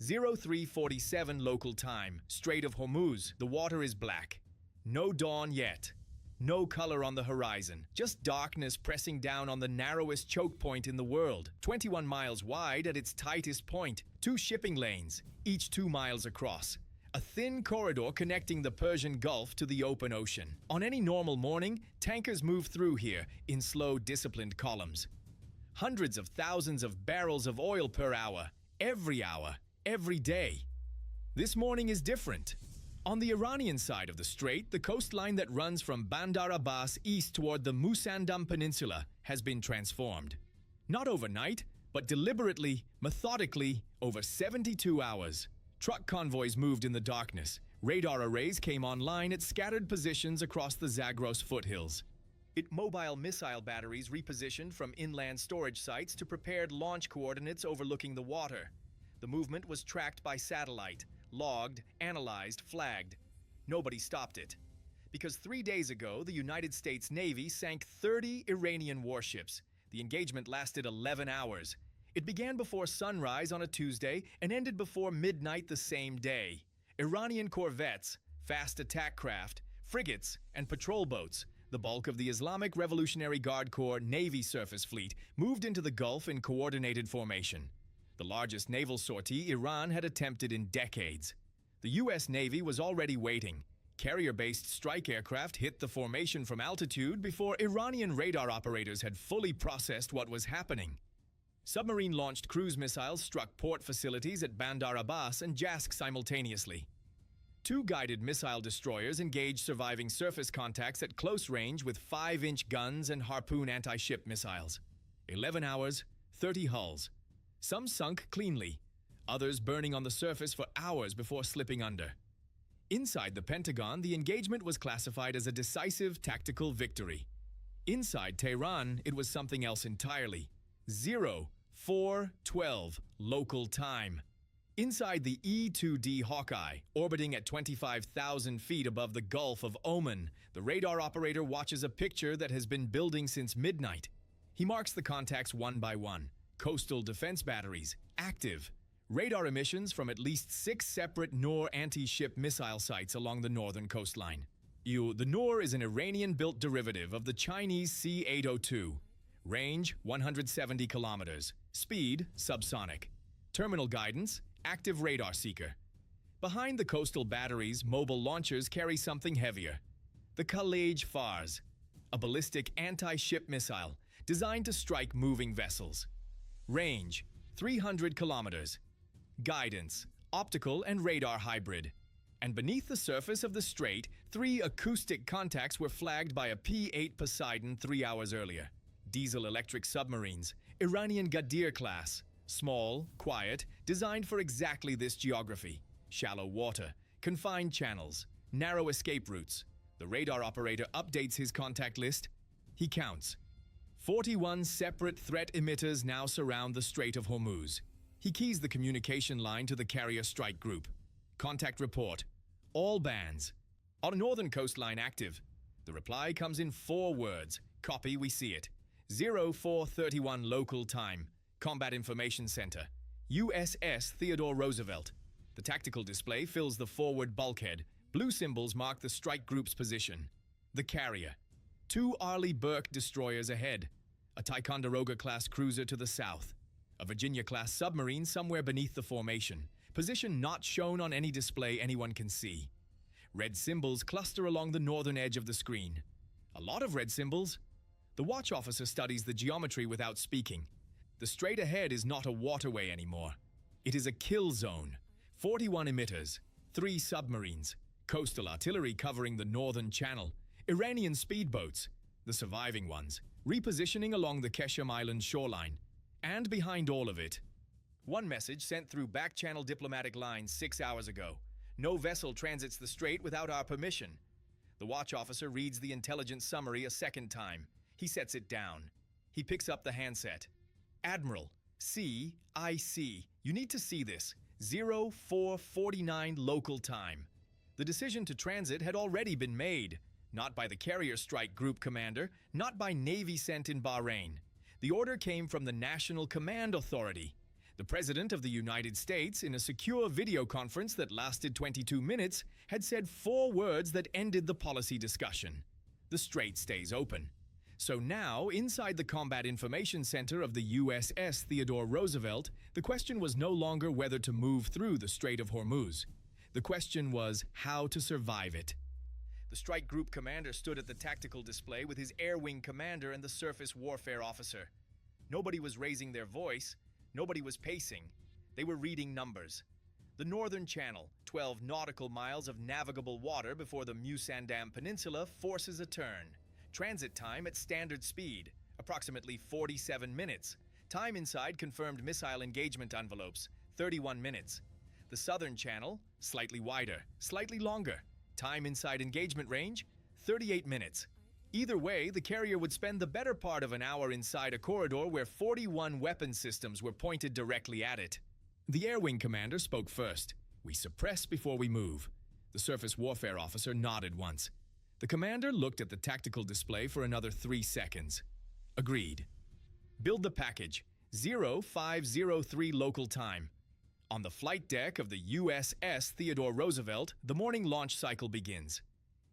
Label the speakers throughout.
Speaker 1: 0347 local time, Strait of Hormuz. The water is black. No dawn yet. No color on the horizon. Just darkness pressing down on the narrowest choke point in the world. 21 miles wide at its tightest point. 2 shipping lanes, each 2 miles across. A thin corridor connecting the Persian Gulf to the open ocean. On any normal morning, tankers move through here in slow, disciplined columns. Hundreds of thousands of barrels of oil per hour, every day. This morning is different. On the Iranian side of the strait, the coastline that runs from Bandar Abbas east toward the Musandam Peninsula has been transformed. Not overnight, but deliberately, methodically, over 72 hours. Truck convoys moved in the darkness. Radar arrays came online at scattered positions across the Zagros foothills. Mobile missile batteries repositioned from inland storage sites to prepared launch coordinates overlooking the water. The movement was tracked by satellite, logged, analyzed, flagged. Nobody stopped it. Because 3 days ago, the United States Navy sank 30 Iranian warships. The engagement lasted 11 hours. It began before sunrise on a Tuesday and ended before midnight the same day. Iranian corvettes, fast attack craft, frigates, and patrol boats, the bulk of the Islamic Revolutionary Guard Corps Navy surface fleet, moved into the Gulf in coordinated formation. The largest naval sortie Iran had attempted in decades. The U.S. Navy was already waiting. Carrier-based strike aircraft hit the formation from altitude before Iranian radar operators had fully processed what was happening. Submarine-launched cruise missiles struck port facilities at Bandar Abbas and Jask simultaneously. 2 guided missile destroyers engaged surviving surface contacts at close range with 5-inch guns and Harpoon anti-ship missiles. 11 hours, 30 hulls. Some sunk cleanly, others burning on the surface for hours before slipping under. Inside the Pentagon, the engagement was classified as a decisive tactical victory. Inside Tehran, it was something else entirely. 0412 local time. Inside the E-2D Hawkeye, orbiting at 25,000 feet above the Gulf of Oman, the radar operator watches a picture that has been building since midnight. He marks the contacts one by one. Coastal defense batteries, active. Radar emissions from at least 6 separate Noor anti-ship missile sites along the northern coastline. The Noor is an Iranian-built derivative of the Chinese C-802. Range, 170 kilometers. Speed, subsonic. Terminal guidance, active radar seeker. Behind the coastal batteries, mobile launchers carry something heavier. The Khalej Fars, a ballistic anti-ship missile designed to strike moving vessels. Range, 300 kilometers. Guidance, optical and radar hybrid. And beneath the surface of the strait, 3 acoustic contacts were flagged by a P-8 Poseidon 3 hours earlier. Diesel-electric submarines, Iranian Ghadir class. Small, quiet, designed for exactly this geography. Shallow water, confined channels, narrow escape routes. The radar operator updates his contact list. He counts. 41 separate threat emitters now surround the Strait of Hormuz. He keys the communication line to the carrier strike group. Contact report. All bands. On northern coastline active. The reply comes in 4 words. Copy, we see it. 0431 local time. Combat Information Center. USS Theodore Roosevelt. The tactical display fills the forward bulkhead. Blue symbols mark the strike group's position. The carrier. 2 Arleigh Burke destroyers ahead. A Ticonderoga-class cruiser to the south. A Virginia-class submarine somewhere beneath the formation. Position not shown on any display anyone can see. Red symbols cluster along the northern edge of the screen. A lot of red symbols. The watch officer studies the geometry without speaking. The strait ahead is not a waterway anymore. It is a kill zone. 41 emitters, 3 submarines, coastal artillery covering the northern channel, Iranian speedboats, the surviving ones, repositioning along the Keshem Island shoreline. And behind all of it, one message sent through back-channel diplomatic lines 6 hours ago. No vessel transits the strait without our permission. The watch officer reads the intelligence summary a second time. He sets it down. He picks up the handset. Admiral, CIC, you need to see this. 0449 local time. The decision to transit had already been made. Not by the carrier strike group commander, not by Navy sent in Bahrain. The order came from the National Command Authority. The President of the United States, in a secure video conference that lasted 22 minutes, had said 4 words that ended the policy discussion. The strait stays open. So now, inside the Combat Information Center of the USS Theodore Roosevelt, the question was no longer whether to move through the Strait of Hormuz. The question was how to survive it. The strike group commander stood at the tactical display with his air wing commander and the surface warfare officer. Nobody was raising their voice. Nobody was pacing. They were reading numbers. The Northern Channel, 12 nautical miles of navigable water before the Musandam Peninsula, forces a turn. Transit time at standard speed, approximately 47 minutes. Time inside confirmed missile engagement envelopes, 31 minutes. The Southern Channel, slightly wider, slightly longer. Time inside engagement range, 38 minutes. Either way, the carrier would spend the better part of an hour inside a corridor where 41 weapon systems were pointed directly at it. The Air Wing commander spoke first. "We suppress before we move." The surface warfare officer nodded once. The commander looked at the tactical display for another 3 seconds. Agreed. Build the package. 0503 local time. On the flight deck of the USS Theodore Roosevelt, the morning launch cycle begins.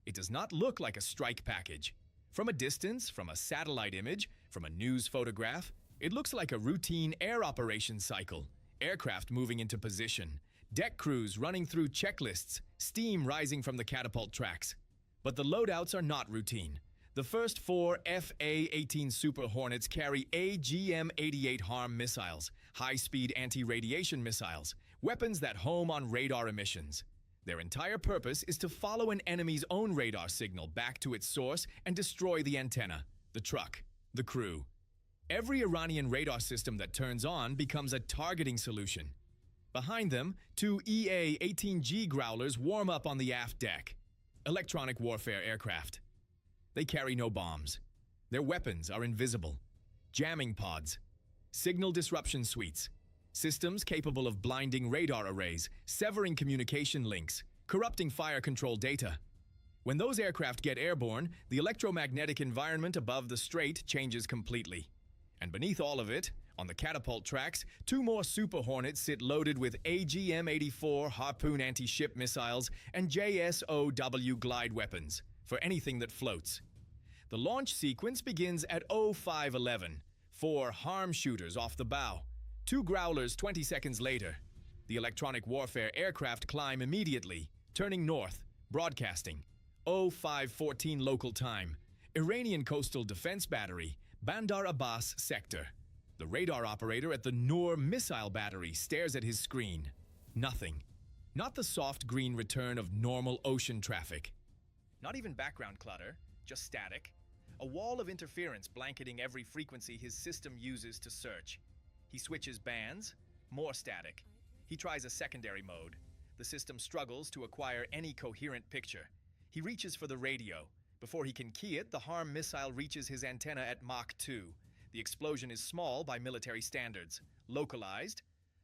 Speaker 1: It does not look like a strike package. From a distance, from a satellite image, from a news photograph, it looks like a routine air operations cycle. Aircraft moving into position, deck crews running through checklists, steam rising from the catapult tracks. But the loadouts are not routine. The first 4 FA-18 Super Hornets carry AGM-88 Harpoon missiles, high-speed anti-radiation missiles, weapons that home on radar emissions. Their entire purpose is to follow an enemy's own radar signal back to its source and destroy the antenna, the truck, the crew. Every Iranian radar system that turns on becomes a targeting solution. Behind them, 2 EA-18G Growlers warm up on the aft deck. Electronic warfare aircraft. They carry no bombs. Their weapons are invisible. Jamming pods. Signal disruption suites. Systems capable of blinding radar arrays, severing communication links, corrupting fire control data. When those aircraft get airborne, the electromagnetic environment above the strait changes completely. And beneath all of it, on the catapult tracks, 2 more Super Hornets sit loaded with AGM-84 Harpoon anti-ship missiles and JSOW glide weapons for anything that floats. The launch sequence begins at 0511, 4 harm shooters off the bow, 2 Growlers 20 seconds later. The electronic warfare aircraft climb immediately, turning north, broadcasting. 0514 local time, Iranian Coastal Defense Battery, Bandar Abbas sector. The radar operator at the Noor missile battery stares at his screen. Nothing. Not the soft green return of normal ocean traffic. Not even background clutter, just static. A wall of interference blanketing every frequency his system uses to search. He switches bands, more static. He tries a secondary mode. The system struggles to acquire any coherent picture. He reaches for the radio. Before he can key it, the harm missile reaches his antenna at Mach 2. The explosion is small by military standards, localized,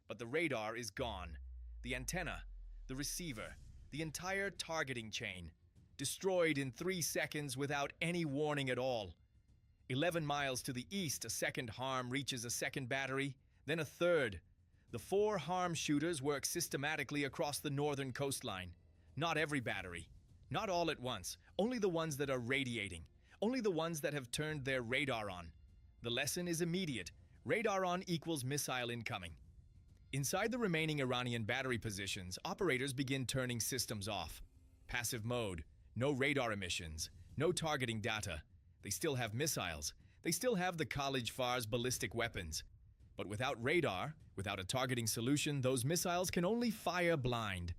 Speaker 1: but the radar is gone. The antenna, the receiver, the entire targeting chain, destroyed in 3 seconds without any warning at all. 11 miles to the east, a second harm reaches a second battery, then a third. The 4 harm shooters work systematically across the northern coastline. Not every battery, not all at once, only the ones that are radiating, only the ones that have turned their radar on. The lesson is immediate. Radar on equals missile incoming. Inside the remaining Iranian battery positions, operators begin turning systems off. Passive mode, no radar emissions, no targeting data. They still have missiles. They still have the College Far's ballistic weapons. But without radar, without a targeting solution, those missiles can only fire blind.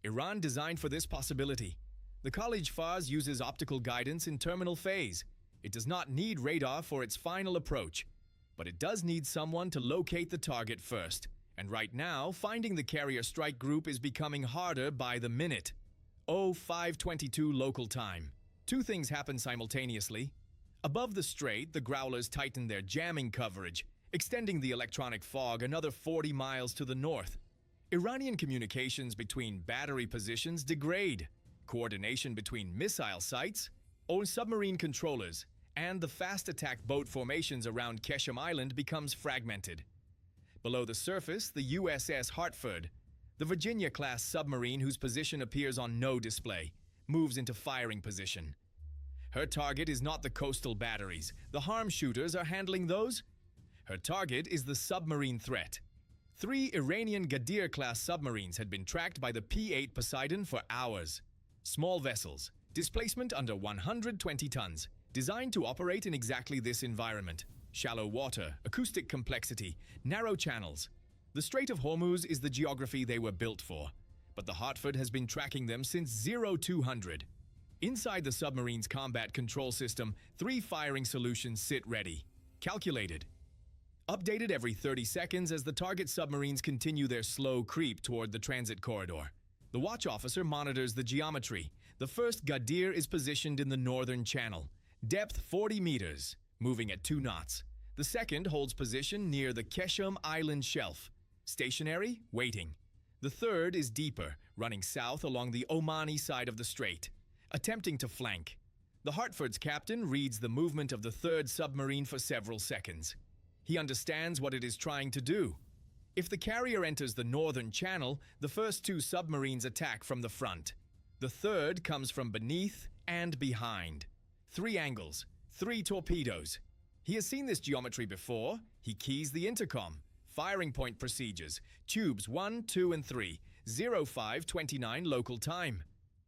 Speaker 1: Iran designed for this possibility. The College Far's uses optical guidance in terminal phase. It does not need radar for its final approach, but it does need someone to locate the target first. And right now, finding the carrier strike group is becoming harder by the minute. 0522 local time. 2 things happen simultaneously. Above the strait, the Growlers tighten their jamming coverage, extending the electronic fog another 40 miles to the north. Iranian communications between battery positions degrade. Coordination between missile sites or submarine controllers and the fast attack boat formations around Keshem Island becomes fragmented. Below the surface, the USS Hartford, the Virginia-class submarine whose position appears on no display, moves into firing position. Her target is not the coastal batteries. The harm shooters are handling those. Her target is the submarine threat. 3 Iranian Ghadir-class submarines had been tracked by the P-8 Poseidon for hours. Small vessels, displacement under 120 tons, designed to operate in exactly this environment. Shallow water, acoustic complexity, narrow channels. The Strait of Hormuz is the geography they were built for, but the Hartford has been tracking them since 0200. Inside the submarine's combat control system, 3 firing solutions sit ready, calculated, updated every 30 seconds as the target submarines continue their slow creep toward the transit corridor. The watch officer monitors the geometry. The first Ghadir is positioned in the northern channel, depth 40 meters, moving at 2 knots. The second holds position near the Keshum Island shelf, stationary, waiting. The third is deeper, running south along the Omani side of the strait, attempting to flank. The Hartford's captain reads the movement of the third submarine for several seconds. He understands what it is trying to do. If the carrier enters the northern channel, the first 2 submarines attack from the front. The third comes from beneath and behind. 3 angles, 3 torpedoes. He has seen this geometry before. He keys the intercom. Firing point procedures, tubes 1, 2, and 3, 0529 local time.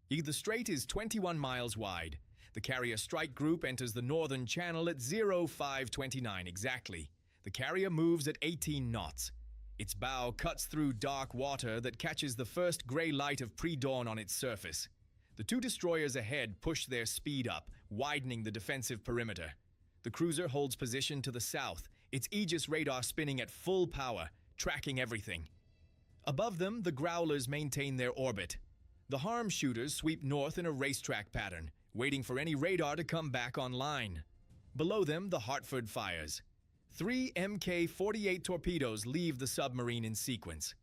Speaker 1: The strait is 21 miles wide. The carrier strike group enters the northern channel at 0529 exactly. The carrier moves at 18 knots. Its bow cuts through dark water that catches the first gray light of pre-dawn on its surface. The 2 destroyers ahead push their speed up, widening the defensive perimeter. The cruiser holds position to the south, its Aegis radar spinning at full power, tracking everything. Above them, the Growlers maintain their orbit. The harm shooters sweep north in a racetrack pattern, waiting for any radar to come back online. Below them, the Hartford fires. 3 Mk-48 torpedoes leave the submarine in sequence.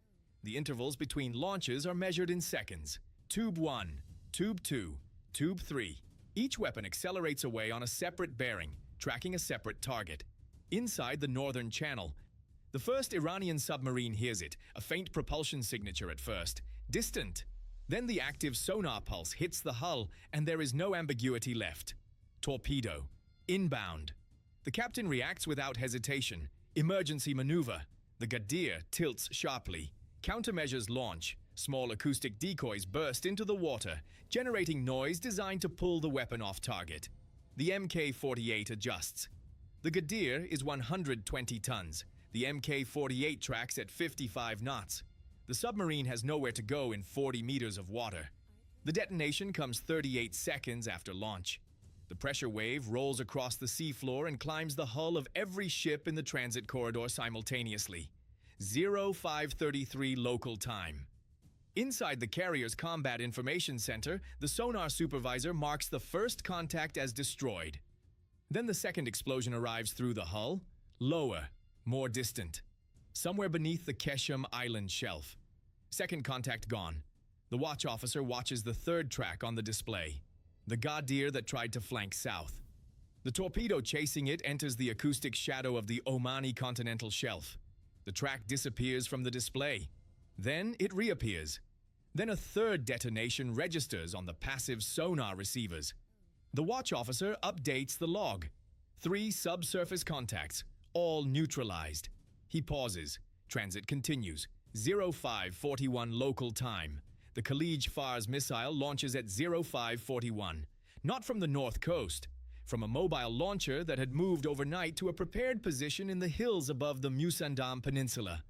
Speaker 1: The intervals between launches are measured in seconds. Tube 1, Tube 2, Tube 3. Each weapon accelerates away on a separate bearing, tracking a separate target. Inside the northern channel, the first Iranian submarine hears it, a faint propulsion signature at first, distant. Then the active sonar pulse hits the hull, and there is no ambiguity left. Torpedo. Inbound. The captain reacts without hesitation. Emergency maneuver. The Ghadir tilts sharply. Countermeasures launch. Small acoustic decoys burst into the water, generating noise designed to pull the weapon off target. The Mk-48 adjusts. The Ghadir is 120 tons. The Mk-48 tracks at 55 knots. The submarine has nowhere to go in 40 meters of water. The detonation comes 38 seconds after launch. The pressure wave rolls across the seafloor and climbs the hull of every ship in the transit corridor simultaneously. 0533 local time. Inside the carrier's Combat Information Center, the sonar supervisor marks the first contact as destroyed. Then the second explosion arrives through the hull, lower, more distant, somewhere beneath the Keshum Island shelf. Second contact gone. The watch officer watches the third track on the display, the Ghadir that tried to flank south. The torpedo chasing it enters the acoustic shadow of the Omani continental shelf. The track disappears from the display. Then it reappears. Then a third detonation registers on the passive sonar receivers. The watch officer updates the log. 3 subsurface contacts, all neutralized. He pauses. Transit continues. 0541 local time. The Khalij Fars missile launches at 0541. Not from the north coast. From a mobile launcher that had moved overnight to a prepared position in the hills above the Musandam Peninsula.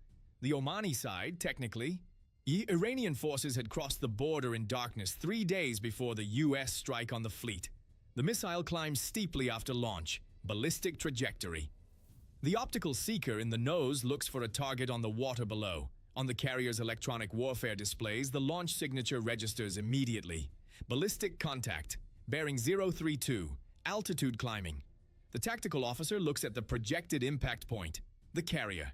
Speaker 1: The Omani side, technically. Iranian forces had crossed the border in darkness 3 days before the U.S. strike on the fleet. The missile climbs steeply after launch, ballistic trajectory. The optical seeker in the nose looks for a target on the water below. On the carrier's electronic warfare displays, the launch signature registers immediately. Ballistic contact, bearing 032, altitude climbing. The tactical officer looks at the projected impact point, the carrier.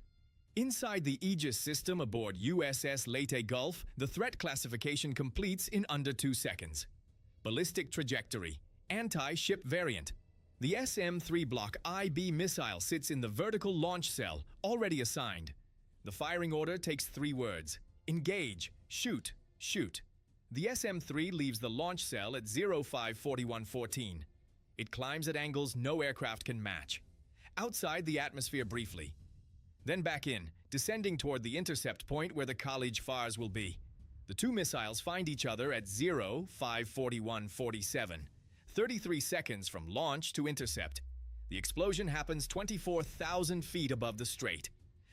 Speaker 1: Inside the Aegis system aboard USS Leyte Gulf, the threat classification completes in under 2 seconds. Ballistic trajectory, anti-ship variant. The SM-3 Block IB missile sits in the vertical launch cell, already assigned. The firing order takes 3 words: engage, shoot, shoot. The SM-3 leaves the launch cell at 054114. It climbs at angles no aircraft can match. Outside the atmosphere briefly. Then back in, descending toward the intercept point where the College Fars will be. The 2 missiles find each other at 054147, 33 seconds from launch to intercept. The explosion happens 24,000 feet above the strait.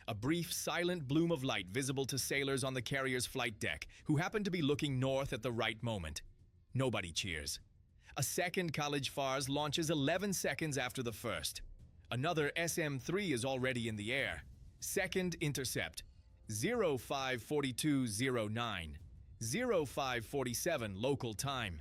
Speaker 1: A brief, silent bloom of light visible to sailors on the carrier's flight deck who happen to be looking north at the right moment. Nobody cheers. A second College Fars launches 11 seconds after the first. Another SM-3 is already in the air. Second intercept, 054209, 0547 local time.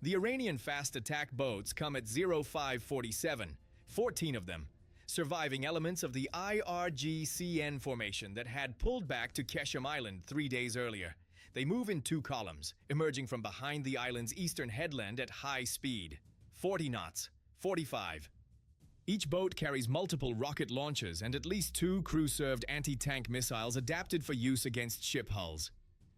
Speaker 1: The Iranian fast attack boats come at 0547, 14 of them, surviving elements of the IRGCN formation that had pulled back to Keshim Island 3 days earlier. They move in 2 columns, emerging from behind the island's eastern headland at high speed, 40 knots, 45. Each boat carries multiple rocket launchers and at least 2 crew-served anti-tank missiles adapted for use against ship hulls.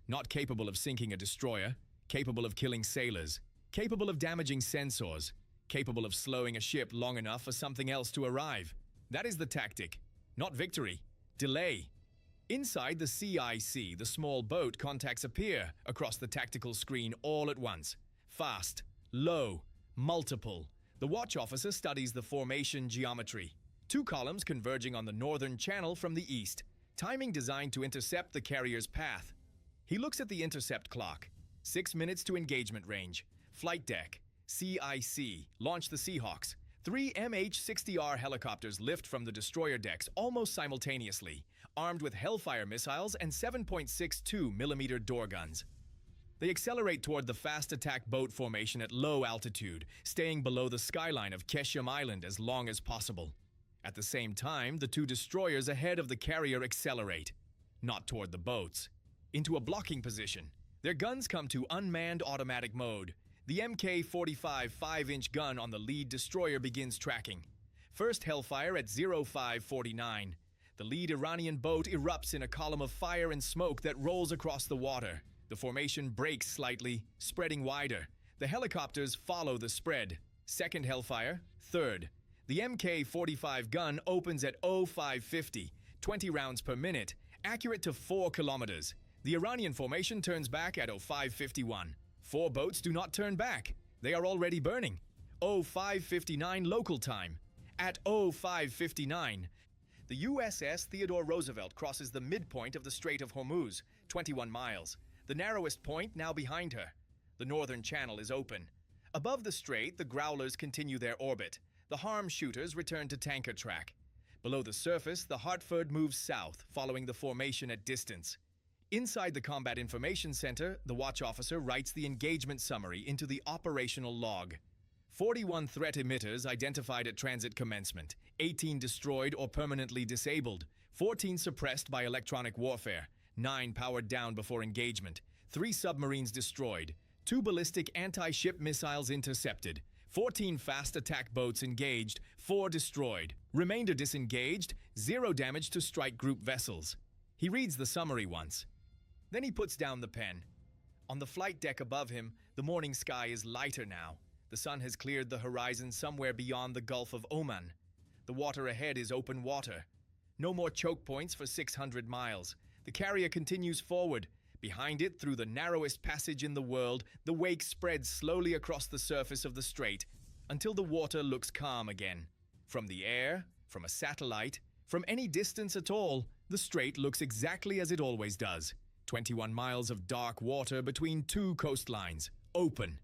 Speaker 1: Not capable of sinking a destroyer, capable of killing sailors, capable of damaging sensors, capable of slowing a ship long enough for something else to arrive. That is the tactic. Not victory. Delay. Inside the CIC, the small boat contacts appear across the tactical screen all at once. Fast, low, multiple. The watch officer studies the formation geometry. 2 columns converging on the northern channel from the east, timing designed to intercept the carrier's path. He looks at the intercept clock. 6 minutes to engagement range. Flight deck. CIC. Launch the Seahawks. 3 MH-60R helicopters lift from the destroyer decks almost simultaneously, armed with Hellfire missiles and 7.62mm door guns. They accelerate toward the fast attack boat formation at low altitude, staying below the skyline of Keshim Island as long as possible. At the same time, the 2 destroyers ahead of the carrier accelerate, not toward the boats, into a blocking position. Their guns come to unmanned automatic mode. The Mk-45 5-inch gun on the lead destroyer begins tracking. First Hellfire at 0549. The lead Iranian boat erupts in a column of fire and smoke that rolls across the water. The formation breaks slightly, spreading wider. The helicopters follow the spread. Second Hellfire, third. The Mk-45 gun opens at 0550, 20 rounds per minute, accurate to 4 kilometers. The Iranian formation turns back at 0551. 4 boats do not turn back. They are already burning. 0559 local time. At 0559, the USS Theodore Roosevelt crosses the midpoint of the Strait of Hormuz, 21 miles. The narrowest point now behind her. The northern channel is open. Above the strait, the Growlers continue their orbit. The harm shooters return to tanker track. Below the surface, the Hartford moves south, following the formation at distance. Inside the Combat Information Center, the watch officer writes the engagement summary into the operational log. 41 threat emitters identified at transit commencement, 18 destroyed or permanently disabled, 14 suppressed by electronic warfare, 9 powered down before engagement, 3 submarines destroyed, 2 ballistic anti-ship missiles intercepted, 14 fast attack boats engaged, 4 destroyed, remainder disengaged, 0 damage to strike group vessels. He reads the summary once. Then he puts down the pen. On the flight deck above him, the morning sky is lighter now. The sun has cleared the horizon somewhere beyond the Gulf of Oman. The water ahead is open water. No more choke points for 600 miles. The carrier continues forward. Behind it, through the narrowest passage in the world, the wake spreads slowly across the surface of the strait until the water looks calm again. From the air, from a satellite, from any distance at all, the strait looks exactly as it always does. 21 miles of dark water between 2 coastlines, open.